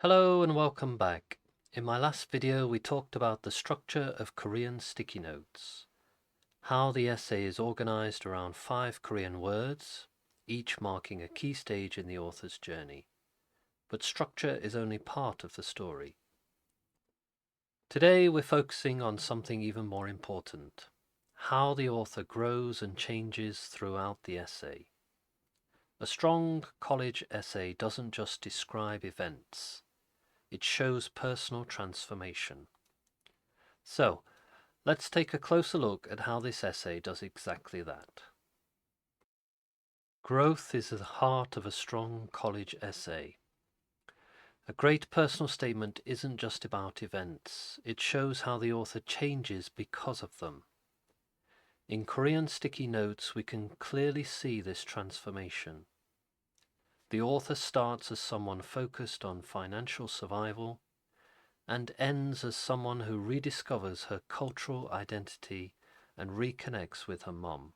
Hello and welcome back. In my last video we talked about the structure of Korean sticky notes, how the essay is organized around 5 Korean words, each marking a key stage in the author's journey. But structure is only part of the story. Today we're focusing on something even more important, how the author grows and changes throughout the essay. A strong college essay doesn't just describe events. It shows personal transformation. So, let's take a closer look at how this essay does exactly that. Growth is at the heart of a strong college essay. A great personal statement isn't just about events, it shows how the author changes because of them. In Korean sticky notes, we can clearly see this transformation. The author starts as someone focused on financial survival and ends as someone who rediscovers her cultural identity and reconnects with her mom.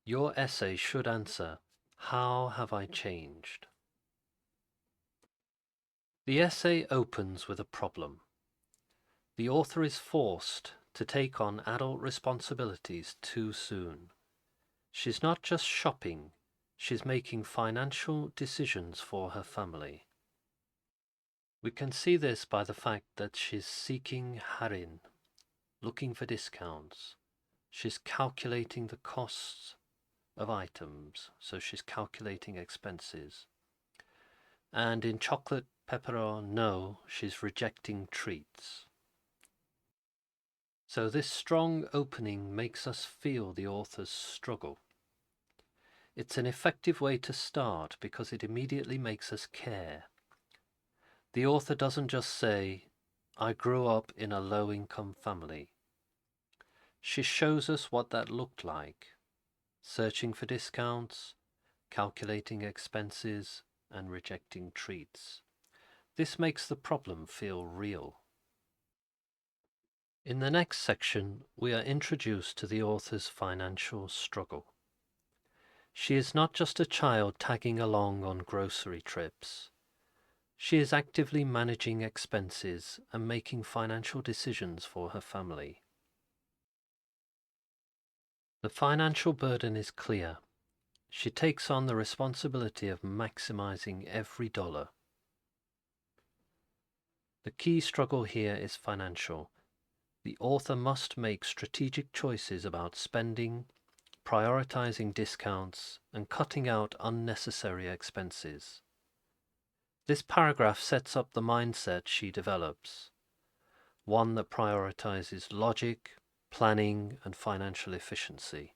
Your essay should answer, how have I changed? The essay opens with a problem. The author is forced to take on adult responsibilities too soon. She's not just shopping, she's making financial decisions for her family. We can see this by the fact that she's seeking harin, looking for discounts. She's calculating the costs of items, so she's calculating expenses. And in chocolate, pepper or no, she's rejecting treats. So this strong opening makes us feel the author's struggle. It's an effective way to start because it immediately makes us care. The author doesn't just say, I grew up in a low-income family. She shows us what that looked like, searching for discounts, calculating expenses, and rejecting treats. This makes the problem feel real. In the next section, we are introduced to the author's financial struggle. She is not just a child tagging along on grocery trips. She is actively managing expenses and making financial decisions for her family. The financial burden is clear. She takes on the responsibility of maximizing every dollar. The key struggle here is financial. The author must make strategic choices about spending, prioritizing discounts, and cutting out unnecessary expenses. This paragraph sets up the mindset she develops, one that prioritizes logic, planning, and financial efficiency.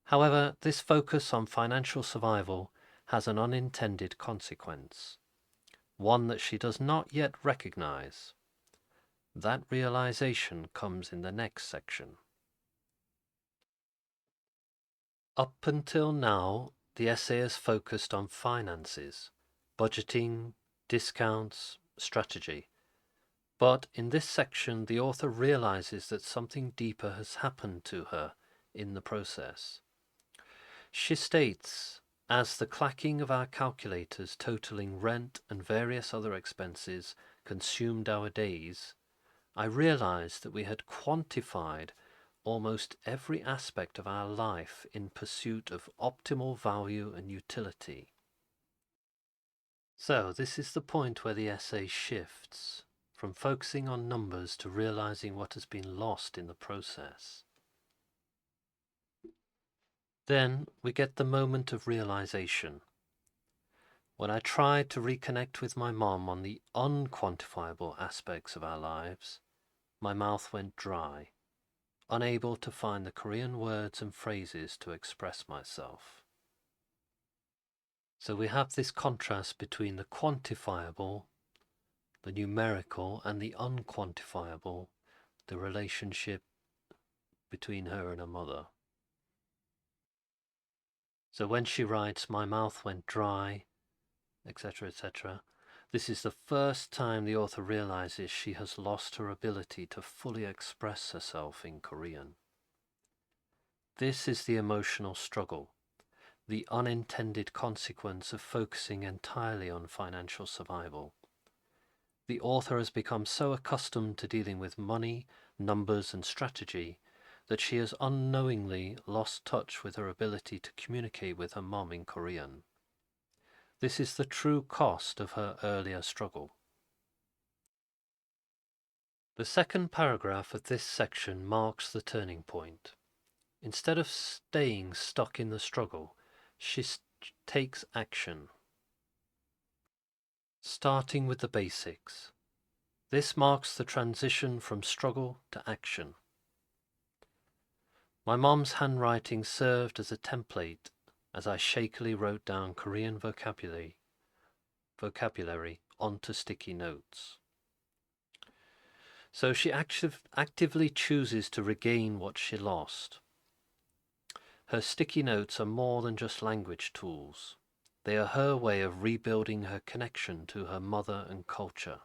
However, this focus on financial survival has an unintended consequence, one that she does not yet recognize. That realization comes in the next section. Up until now, the essay has focused on finances, budgeting, discounts, strategy. But in this section, the author realizes that something deeper has happened to her in the process. She states, as the clacking of our calculators totaling rent and various other expenses consumed our days, I realized that we had quantified almost every aspect of our life in pursuit of optimal value and utility. So this is the point where the essay shifts from focusing on numbers to realizing what has been lost in the process. Then we get the moment of realization. When I tried to reconnect with my mom on the unquantifiable aspects of our lives, my mouth went dry, unable to find the Korean words and phrases to express myself. So we have this contrast between the quantifiable, the numerical, and the unquantifiable, the relationship between her and her mother. So when she writes, my mouth went dry, etc., etc., this is the first time the author realizes she has lost her ability to fully express herself in Korean. This is the emotional struggle. the unintended consequence of focusing entirely on financial survival. The author has become so accustomed to dealing with money, numbers, and strategy that she has unknowingly lost touch with her ability to communicate with her mom in Korean. This is the true cost of her earlier struggle. The second paragraph of this section marks the turning point. Instead of staying stuck in the struggle, she takes action. Starting with the basics. This marks the transition from struggle to action. My mom's handwriting served as a template as I shakily wrote down Korean vocabulary onto sticky notes. So she actively chooses to regain what she lost. Her sticky notes are more than just language tools. They are her way of rebuilding her connection to her mother and culture.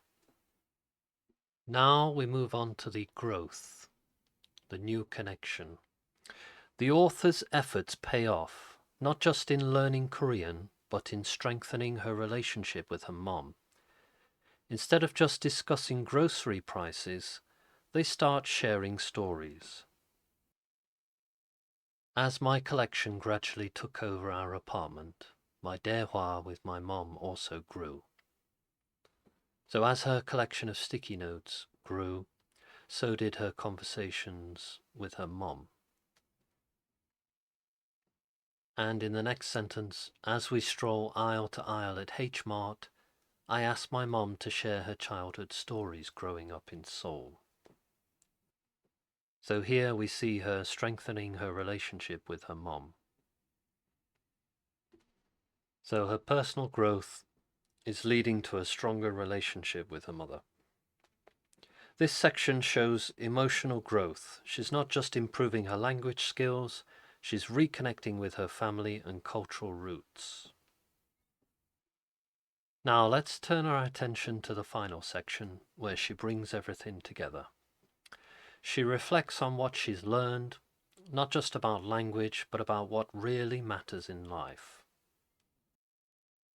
Now we move on to the growth, the new connection. The author's efforts pay off, not just in learning Korean, but in strengthening her relationship with her mom. Instead of just discussing grocery prices, they start sharing stories. As my collection gradually took over our apartment, my 대화 with my mom also grew. So as her collection of sticky notes grew, so did her conversations with her mom. And in the next sentence, as we stroll aisle to aisle at H-Mart, I asked my mom to share her childhood stories growing up in Seoul. So here we see her strengthening her relationship with her mom. So her personal growth is leading to a stronger relationship with her mother. This section shows emotional growth. She's not just improving her language skills, she's reconnecting with her family and cultural roots. Now let's turn our attention to the final section, where she brings everything together. She reflects on what she's learned, not just about language, but about what really matters in life.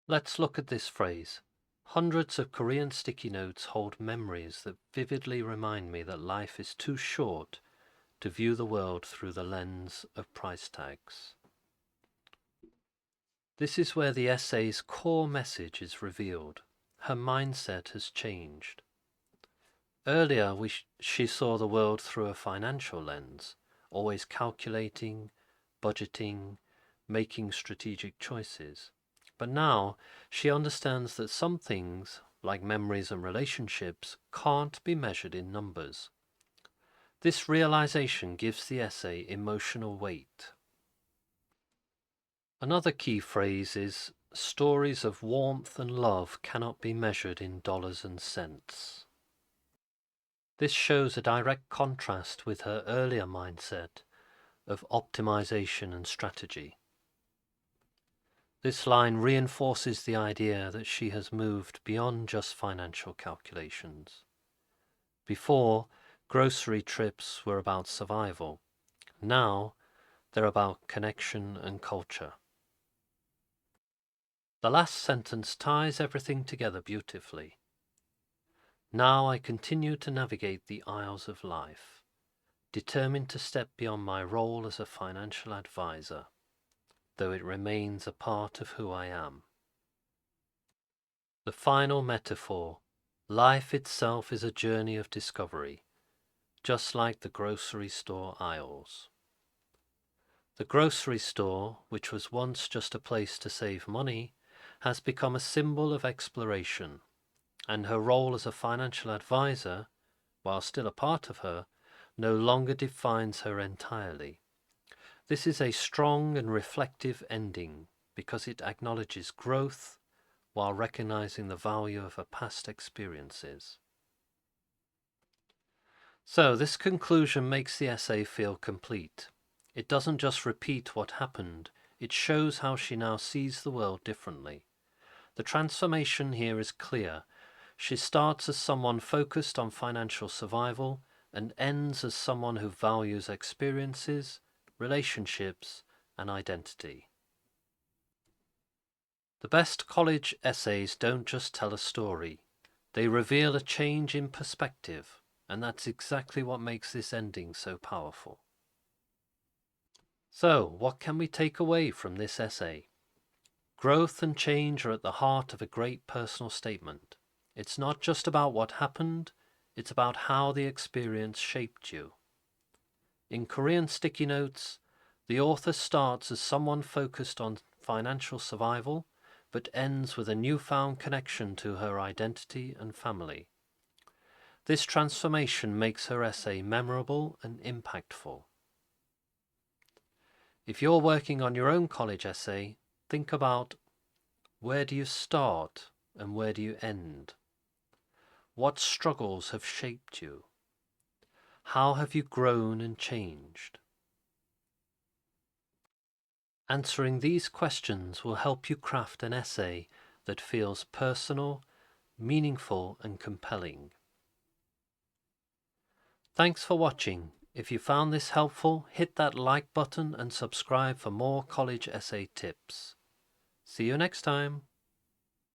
Let's look at this phrase. Hundreds of Korean sticky notes hold memories that vividly remind me that life is too short to view the world through the lens of price tags. This is where the essay's core message is revealed. Her mindset has changed. Earlier, she saw the world through a financial lens, always calculating, budgeting, making strategic choices. But now, she understands that some things, like memories and relationships, can't be measured in numbers. This realization gives the essay emotional weight. Another key phrase is, stories of warmth and love cannot be measured in dollars and cents. This shows a direct contrast with her earlier mindset of optimization and strategy. This line reinforces the idea that she has moved beyond just financial calculations. Before, grocery trips were about survival. Now, they're about connection and culture. The last sentence ties everything together beautifully. Now I continue to navigate the aisles of life, determined to step beyond my role as a financial advisor, though it remains a part of who I am. The final metaphor. Life itself is a journey of discovery, just like the grocery store aisles. The grocery store, which was once just a place to save money, has become a symbol of exploration, and her role as a financial advisor, while still a part of her, no longer defines her entirely. This is a strong and reflective ending because it acknowledges growth while recognizing the value of her past experiences. So this conclusion makes the essay feel complete. It doesn't just repeat what happened, it shows how she now sees the world differently. The transformation here is clear. She starts as someone focused on financial survival and ends as someone who values experiences, relationships, and identity. The best college essays don't just tell a story, they reveal a change in perspective, and that's exactly what makes this ending so powerful. So, what can we take away from this essay? Growth and change are at the heart of a great personal statement. It's not just about what happened, it's about how the experience shaped you. In Korean sticky notes, the author starts as someone focused on financial survival, but ends with a newfound connection to her identity and family. This transformation makes her essay memorable and impactful. If you're working on your own college essay, think about: where do you start and where do you end? What struggles have shaped you? How have you grown and changed? Answering these questions will help you craft an essay that feels personal, meaningful, and compelling. Thanks for watching. If you found this helpful, hit that like button and subscribe for more college essay tips. See you next time.